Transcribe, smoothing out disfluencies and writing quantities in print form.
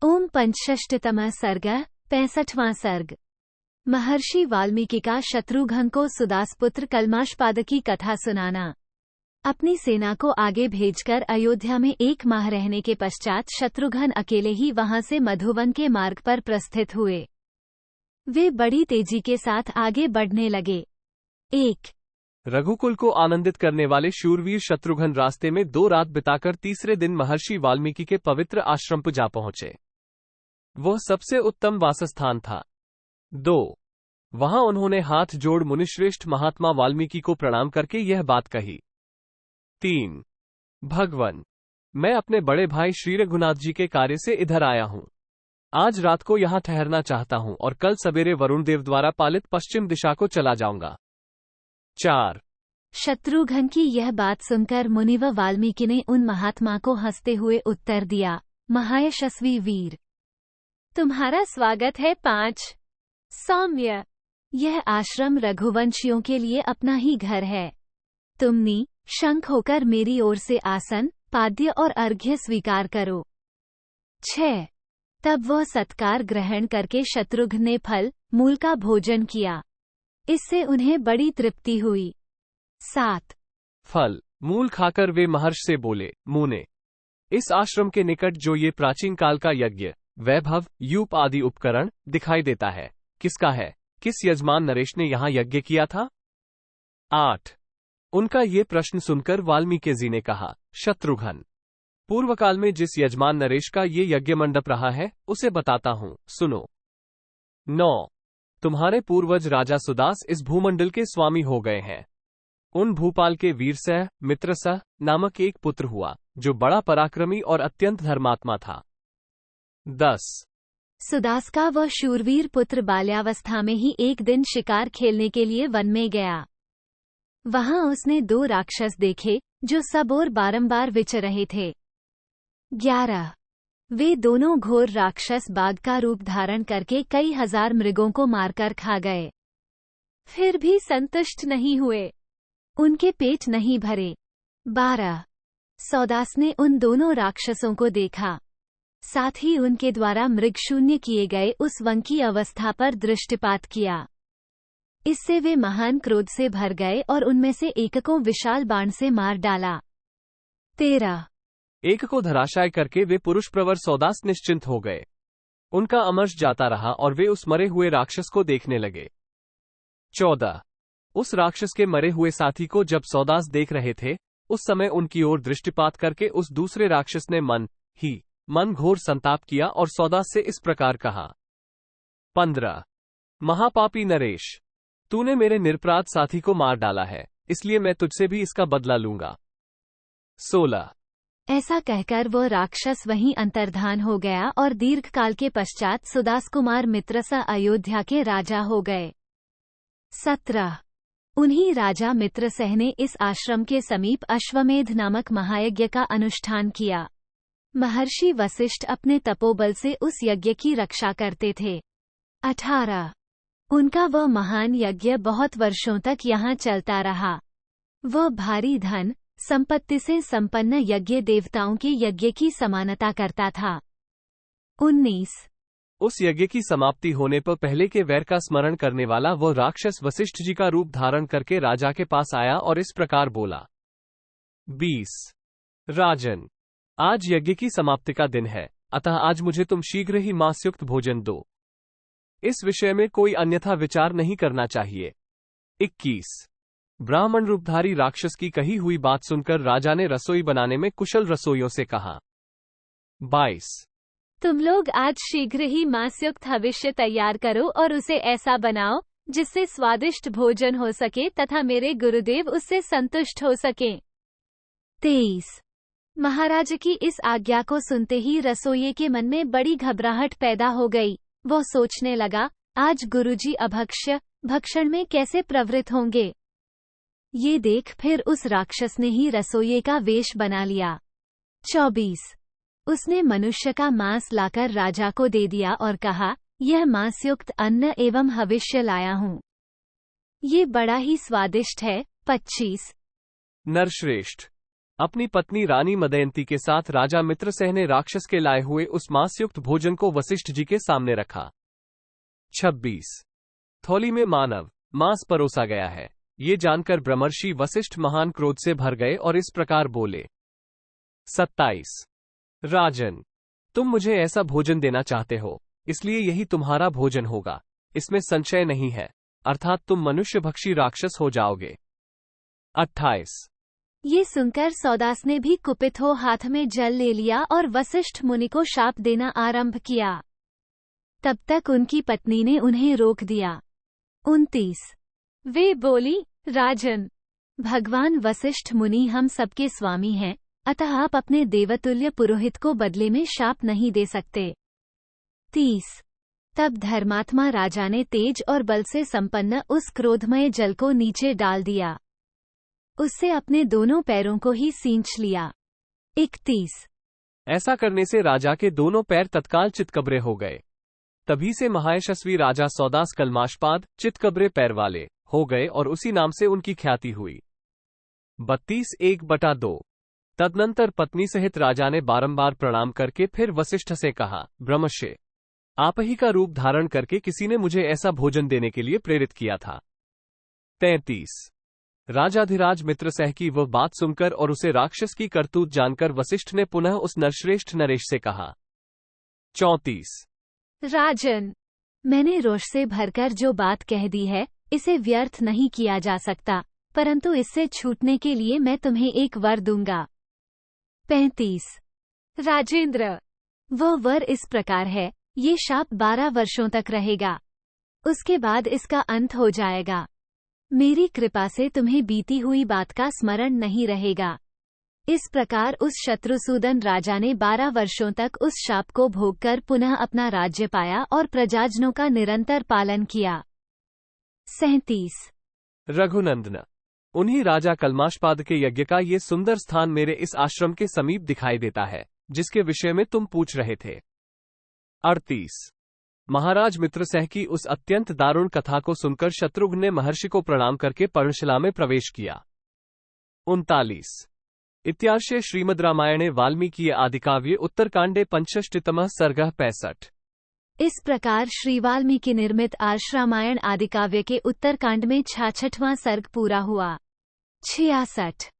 ओम पंचषष्टितमः सर्ग 65वां सर्ग। महर्षि वाल्मीकि का शत्रुघ्न को सुदासपुत्र कलमाशपाद की कथा सुनाना। अपनी सेना को आगे भेजकर अयोध्या में 1 माह रहने के पश्चात शत्रुघ्न अकेले ही वहां से मधुवन के मार्ग पर प्रस्थित हुए। वे बड़ी तेजी के साथ आगे बढ़ने लगे। 1 रघुकुल को आनंदित करने वाले शूरवीर शत्रुघ्न रास्ते में 2 रात बिताकर तीसरे दिन महर्षि वाल्मीकि के पवित्र आश्रम पर जा पहुंचे। वह सबसे उत्तम वासस्थान था। 2 वहां उन्होंने हाथ जोड़ मुनिश्रेष्ठ महात्मा वाल्मीकि को प्रणाम करके यह बात कही। 3 भगवन, मैं अपने बड़े भाई श्री रघुनाथ जी के कार्य से इधर आया हूं। आज रात को यहां ठहरना चाहता हूं और कल सवेरे वरुण देव द्वारा पालित पश्चिम दिशा को चला जाऊंगा। 4 शत्रुघ्न की यह बात सुनकर मुनि व वाल्मीकि ने उन महात्मा को हंसते हुए उत्तर दिया, महायशस्वी वीर, तुम्हारा स्वागत है। 5 सौम्य, यह आश्रम रघुवंशियों के लिए अपना ही घर है। तुम निशंक होकर मेरी ओर से आसन, पाद्य और अर्घ्य स्वीकार करो। 6 तब वह सत्कार ग्रहण करके शत्रुघ्न ने फल मूल का भोजन किया। इससे उन्हें बड़ी तृप्ति हुई। 7 फल मूल खाकर वे महर्षि से बोले, मुने, इस आश्रम के निकट जो ये प्राचीन काल का यज्ञ, वैभव, यूप आदि उपकरण दिखाई देता है, किसका है? किस यजमान नरेश ने यहाँ यज्ञ किया था? 8 उनका ये प्रश्न सुनकर वाल्मीकि जी ने कहा, शत्रुघ्न, पूर्व काल में जिस यजमान नरेश का ये यज्ञ मंडप रहा है उसे बताता हूँ, सुनो। 9 तुम्हारे पूर्वज राजा सुदास इस भूमंडल के स्वामी हो गए हैं। उन भूपाल के वीरसह मित्रसह नामक एक पुत्र हुआ जो बड़ा पराक्रमी और अत्यंत धर्मात्मा था। 10 सुदास का वह शूरवीर पुत्र बाल्यावस्था में ही एक दिन शिकार खेलने के लिए वन में गया। वहां उसने 2 राक्षस देखे जो सब ओर बारंबार विचर रहे थे। 11 वे दोनों घोर राक्षस बाघ का रूप धारण करके कई हजार मृगों को मारकर खा गए। फिर भी संतुष्ट नहीं हुए, उनके पेट नहीं भरे। 12 सौदास ने उन दोनों राक्षसों को देखा, साथ ही उनके द्वारा मृगशून्य किए गए उस वन की अवस्था पर दृष्टिपात किया। इससे वे महान क्रोध से भर गए और उनमें से एक को विशाल बाण से मार डाला। 13 एक को धराशायी करके वे पुरुष प्रवर सौदास निश्चिंत हो गए। उनका अमर्ष जाता रहा और वे उस मरे हुए राक्षस को देखने लगे। 14 उस राक्षस के मरे हुए साथी को जब सौदास देख रहे थे, उस समय उनकी ओर दृष्टिपात करके उस दूसरे राक्षस ने मन घोर संताप किया और सौदास से इस प्रकार कहा, 15 महापापी नरेश, तूने मेरे निरपराध साथी को मार डाला है, इसलिए मैं तुझसे भी इसका बदला लूंगा। 16 ऐसा कहकर वह राक्षस वहीं अंतर्धान हो गया और दीर्घकाल के पश्चात सुदास कुमार मित्रसह अयोध्या के राजा हो गए। 17 उन्हीं राजा मित्रसह ने इस आश्रम के समीप अश्वमेध नामक महायज्ञ का अनुष्ठान किया। महर्षि वशिष्ठ अपने तपोबल से उस यज्ञ की रक्षा करते थे। 18 उनका वह महान यज्ञ बहुत वर्षों तक यहाँ चलता रहा। वह भारी धन संपत्ति से संपन्न यज्ञ देवताओं के यज्ञ की समानता करता था। 19 उस यज्ञ की समाप्ति होने पर पहले के वैर का स्मरण करने वाला वह राक्षस वशिष्ठ जी का रूप धारण करके राजा के पास आया और इस प्रकार बोला, 20 राजन, आज यज्ञ की समाप्ति का दिन है, अतः आज मुझे तुम शीघ्र ही मांसयुक्त भोजन दो। इस विषय में कोई अन्यथा विचार नहीं करना चाहिए। 21 ब्राह्मण रूपधारी राक्षस की कही हुई बात सुनकर राजा ने रसोई बनाने में कुशल रसोइयों से कहा। 22 तुम लोग आज शीघ्र ही मांसयुक्त हविष्य तैयार करो और उसे ऐसा बनाओ जिससे स्वादिष्ट भोजन हो सके तथा मेरे गुरुदेव उससे संतुष्ट हो सकें। 23 महाराज की इस आज्ञा को सुनते ही रसोइये के मन में बड़ी घबराहट पैदा हो गई। वह सोचने लगा, आज गुरुजी अभक्ष्य भक्षण में कैसे प्रवृत्त होंगे। ये देख फिर उस राक्षस ने ही रसोइये का वेश बना लिया। 24 उसने मनुष्य का मांस लाकर राजा को दे दिया और कहा, यह मांसयुक्त अन्न एवं हविष्य लाया हूँ, ये बड़ा ही स्वादिष्ट है। 25 नरश्रेष्ठ, अपनी पत्नी रानी मदयंती के साथ राजा मित्रसेन ने राक्षस के लाए हुए उस मांसयुक्त भोजन को वशिष्ठ जी के सामने रखा। 26 थौली में मानव मांस परोसा गया है। ये जानकर ब्रह्मर्षि वशिष्ठ महान क्रोध से भर गए और इस प्रकार बोले। 27 राजन, तुम मुझे ऐसा भोजन देना चाहते हो, इसलिए यही तुम्हारा भोजन होगा, इसमें संशय नहीं है, अर्थात तुम मनुष्यभक्षी राक्षस हो जाओगे। 28 ये सुनकर सौदास ने भी कुपित हो हाथ में जल ले लिया और वशिष्ठ मुनि को शाप देना आरंभ किया। तब तक उनकी पत्नी ने उन्हें रोक दिया। 29 वे बोली, राजन, भगवान वशिष्ठ मुनि हम सबके स्वामी हैं, अतः आप अपने देवतुल्य पुरोहित को बदले में शाप नहीं दे सकते। 30 तब धर्मात्मा राजा ने तेज और बल से संपन्न उस क्रोधमय जल को नीचे डाल दिया, उससे अपने दोनों पैरों को ही सींच लिया। 31 ऐसा करने से राजा के दोनों पैर तत्काल चितकबरे हो गए। तभी से महायशस्वी राजा सौदास कलमाशपाद चितकबरे पैर वाले हो गए और उसी नाम से उनकी ख्याति हुई। 32 1/2 तदनंतर पत्नी सहित राजा ने बारंबार प्रणाम करके फिर वशिष्ठ से कहा, ब्रह्मर्षि, आप ही का रूप धारण करके किसी ने मुझे ऐसा भोजन देने के लिए प्रेरित किया था। 33 राजाधिराज मित्रसेन की वह बात सुनकर और उसे राक्षस की करतूत जानकर वशिष्ठ ने पुनः उस नरश्रेष्ठ नरेश से कहा। 34 राजन, मैंने रोष से भरकर जो बात कह दी है, इसे व्यर्थ नहीं किया जा सकता, परंतु इससे छूटने के लिए मैं तुम्हें एक वर दूंगा। 35 राजेंद्र, वह वर इस प्रकार है, ये शाप 12 वर्षों तक रहेगा, उसके बाद इसका अंत हो जाएगा। मेरी कृपा से तुम्हें बीती हुई बात का स्मरण नहीं रहेगा। इस प्रकार उस शत्रुसूदन राजा ने 12 वर्षों तक उस शाप को भोगकर पुनः अपना राज्य पाया और प्रजाजनों का निरंतर पालन किया। 37 रघुनंदन, उन्हीं राजा कलमाशपाद के यज्ञ का ये सुंदर स्थान मेरे इस आश्रम के समीप दिखाई देता है, जिसके विषय में तुम पूछ रहे थे। 38 महाराज मित्रसेन की उस अत्यंत दारुण कथा को सुनकर शत्रुघ्न ने महर्षि को प्रणाम करके पर्णशिला में प्रवेश किया। 39 इत्यार्षे श्रीमद् रामायणे वाल्मीकि आदिकाव्ये उत्तरकांडे 65तमः सर्गः 65। इस प्रकार श्री वाल्मीकि निर्मित आर्ष रामायण आदिकाव्य के उत्तरकांड में 66वां सर्ग पूरा हुआ। 66